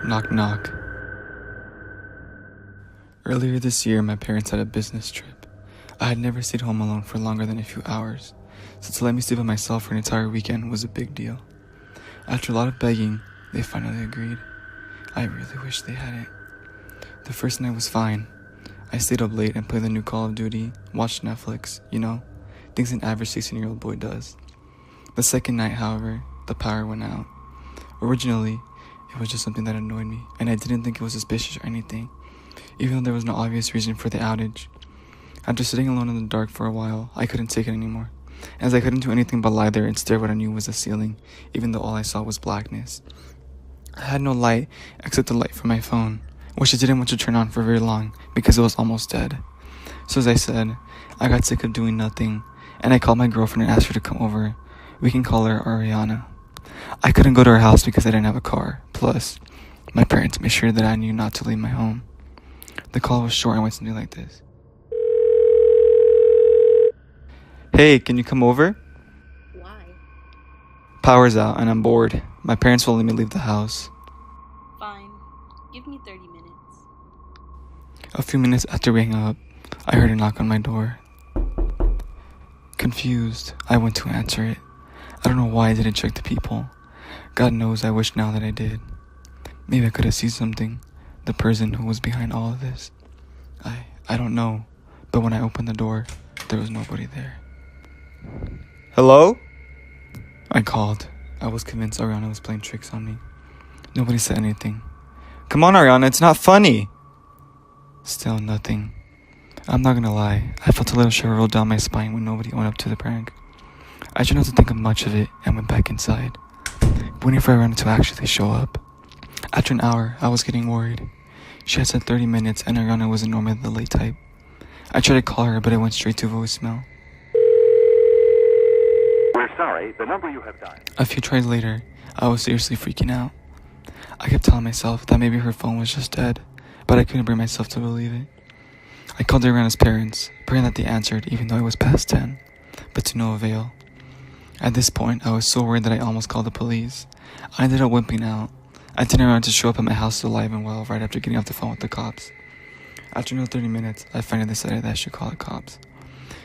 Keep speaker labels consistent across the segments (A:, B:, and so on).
A: Knock knock. Earlier this year, my parents had a business trip. I had never stayed home alone for longer than a few hours, so to let me stay by myself for an entire weekend was a big deal. After a lot of begging, they finally agreed. I really wish they hadn't. The first night was fine. I stayed up late and played the new Call of Duty, watched Netflix, things an average 16-year-old boy does. The second night, however, the power went out. Originally, it was just something that annoyed me, and I didn't think it was suspicious or anything, even though there was no obvious reason for the outage. After sitting alone in the dark for a while, I couldn't take it anymore, as I couldn't do anything but lie there and stare at what I knew was the ceiling, even though all I saw was blackness. I had no light except the light from my phone, which I didn't want to turn on for very long because it was almost dead. So as I said, I got sick of doing nothing, and I called my girlfriend and asked her to come over. We can call her Ariana. I couldn't go to her house because I didn't have a car. Plus, my parents made sure that I knew not to leave my home. The call was short and went something like this. Hey, can you come over?
B: Why?
A: Power's out and I'm bored. My parents won't let me leave the house.
B: Fine. Give me 30 minutes.
A: A few minutes after we hung up, I heard a knock on my door. Confused, I went to answer it. I don't know why I didn't check the people. God knows I wish now that I did. Maybe I could have seen something. The person who was behind all of this. I don't know. But when I opened the door, there was nobody there. Hello? I called. I was convinced Ariana was playing tricks on me. Nobody said anything. Come on, Ariana, it's not funny. Still nothing. I'm not gonna lie. I felt a little shiver roll down my spine when nobody went up to the prank. I tried not to think of much of it and went back inside, waiting for Ariana to actually show up. After an hour, I was getting worried. She had said 30 minutes and Ariana wasn't normally the late type. I tried to call her, but it went straight to voicemail.
C: We're sorry, the number you have dialed.
A: A few tries later, I was seriously freaking out. I kept telling myself that maybe her phone was just dead, but I couldn't bring myself to believe it. I called Ariana's parents, praying that they answered even though it was past 10, but to no avail. At this point, I was so worried that I almost called the police. I ended up wimping out. I didn't want to show up at my house alive and well right after getting off the phone with the cops. After another 30 minutes, I finally decided that I should call the cops.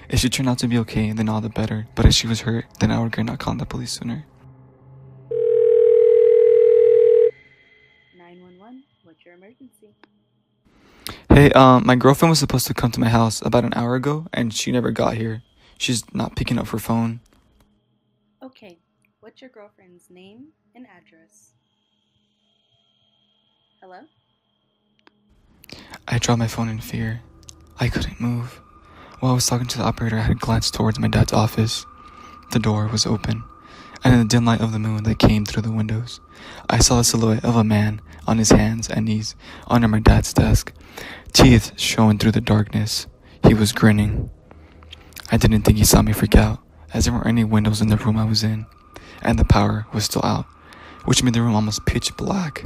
A: If she turned out to be okay, then all the better, but if she was hurt, then I would regret not calling the police sooner.
B: 911, what's your emergency?
A: Hey, my girlfriend was supposed to come to my house about an hour ago, and she never got here. She's not picking up her phone.
B: Okay, what's your girlfriend's name and address? Hello?
A: I dropped my phone in fear. I couldn't move. While I was talking to the operator, I had glanced towards my dad's office. The door was open, and in the dim light of the moon that came through the windows, I saw the silhouette of a man on his hands and knees under my dad's desk, teeth showing through the darkness. He was grinning. I didn't think he saw me freak out, as there weren't any windows in the room I was in, and the power was still out, which made the room almost pitch black.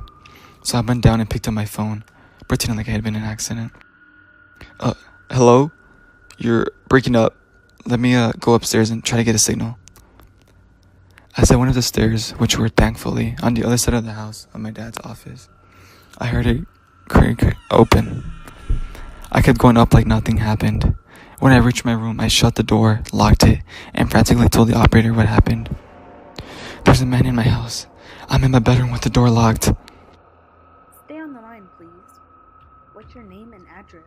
A: So I bent down and picked up my phone, pretending like it had been an accident. Hello? You're breaking up. Let me go upstairs and try to get a signal. As I went up the stairs, which were thankfully on the other side of the house of my dad's office, I heard it creak open. I kept going up like nothing happened. When I reached my room, I shut the door, locked it, and frantically told the operator what happened. There's a man in my house. I'm in my bedroom with the door locked.
B: Stay on the line, please. What's your name and address?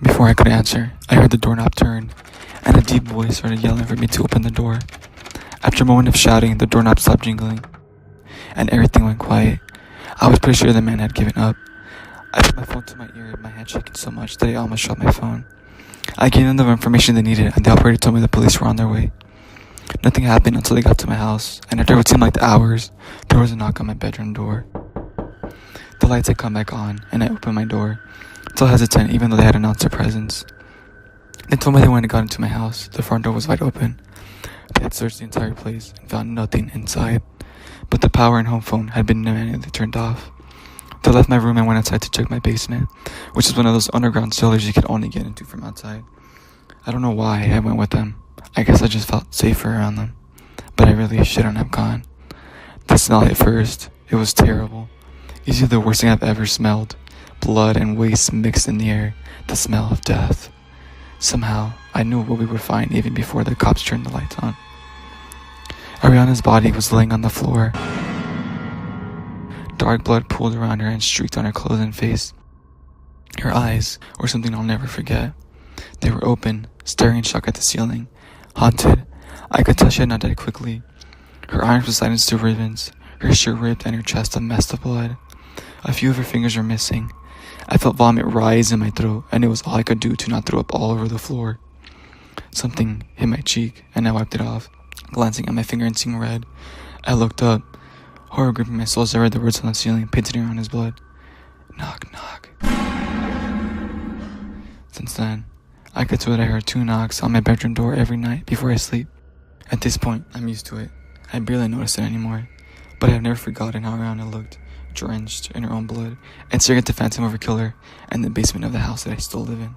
A: Before I could answer, I heard the doorknob turn, and a deep voice started yelling for me to open the door. After a moment of shouting, the doorknob stopped jingling, and everything went quiet. I was pretty sure the man had given up. I put my phone to my ear, my hand shaking so much that I almost shot my phone. I gave them the information they needed, and the operator told me the police were on their way. Nothing happened until they got to my house, and after what seemed like hours, there was a knock on my bedroom door. The lights had come back on, and I opened my door, still hesitant even though they had announced their presence. They told me they went and got into my house. The front door was wide open. They had searched the entire place and found nothing inside, but the power and home phone had been manually turned off. They left my room and went outside to check my basement, which is one of those underground cellars you could only get into from outside. I don't know why I went with them. I guess I just felt safer around them, but I really shouldn't have gone. The smell at first, it was terrible. Easily the worst thing I've ever smelled. Blood and waste mixed in the air, the smell of death. Somehow, I knew what we would find even before the cops turned the lights on. Ariana's body was laying on the floor. Dark blood pooled around her and streaked on her clothes and face. Her eyes were something I'll never forget. They were open, staring in shock at the ceiling. Haunted. I could tell she had not died quickly. Her arms were sliced into ribbons, her shirt ripped, and her chest a mess of blood. A few of her fingers were missing. I felt vomit rise in my throat, and it was all I could do to not throw up all over the floor. Something hit my cheek, and I wiped it off. Glancing at my finger and seeing red, I looked up. Horror gripping my soul as I read the words on the ceiling, painted around his blood. Knock, knock. Since then, I could swear that I heard 2 knocks on my bedroom door every night before I sleep. At this point, I'm used to it. I barely notice it anymore. But I've never forgotten how Ariana looked, drenched in her own blood, and staring at the phantom of her killer in the basement of the house that I still live in.